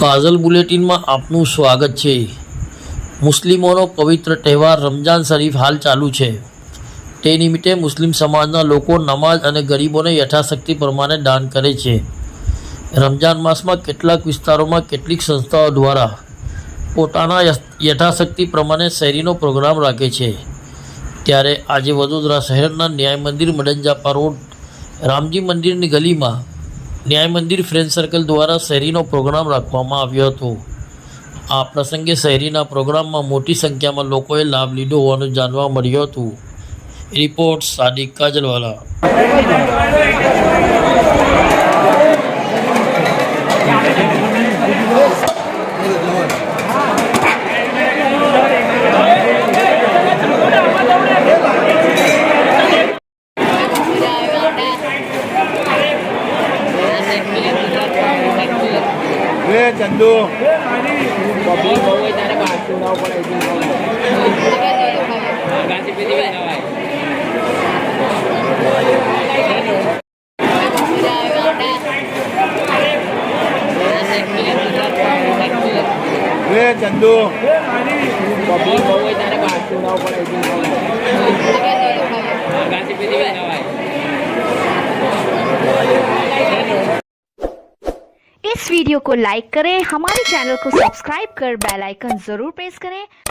કાજલ બુલેટિનમાં આપનું સ્વાગત છે। મુસ્લિમોનો પવિત્ર તહેવાર રમજાન શરીફ હાલ ચાલુ છે। તે નિમિત્તે મુસ્લિમ સમાજના લોકો નમાઝ અને ગરીબોને યથાશક્તિ પ્રમાણે દાન કરે છે। રમજાન માસમાં કેટલાક વિસ્તારોમાં કેટલીક સંસ્થાઓ દ્વારા પોતાના યથાશક્તિ પ્રમાણે શેરીનો પ્રોગ્રામ રાખે છે। ત્યારે આજે વડોદરા શહેરના ન્યાય મંદિર મડંજાપા રોડ રામજી મંદિરની ગલીમાં ન્યાય મંદિર ફ્રેન્ડ સર્કલ દ્વારા શેરીનો પ્રોગ્રામ રાખવામાં આવ્યો હતો। આ પ્રસંગે શહેરીના પ્રોગ્રામમાં મોટી સંખ્યામાં લોકોએ લાભ લીધો હોવાનું જાણવા મળ્યું હતું। રિપોર્ટ સાદિક કાજલવાલા। ચંદુ ચંદુ इस वीडियो को लाइक करें, हमारे चैनल को सब्सक्राइब कर बेल आइकन जरूर प्रेस करें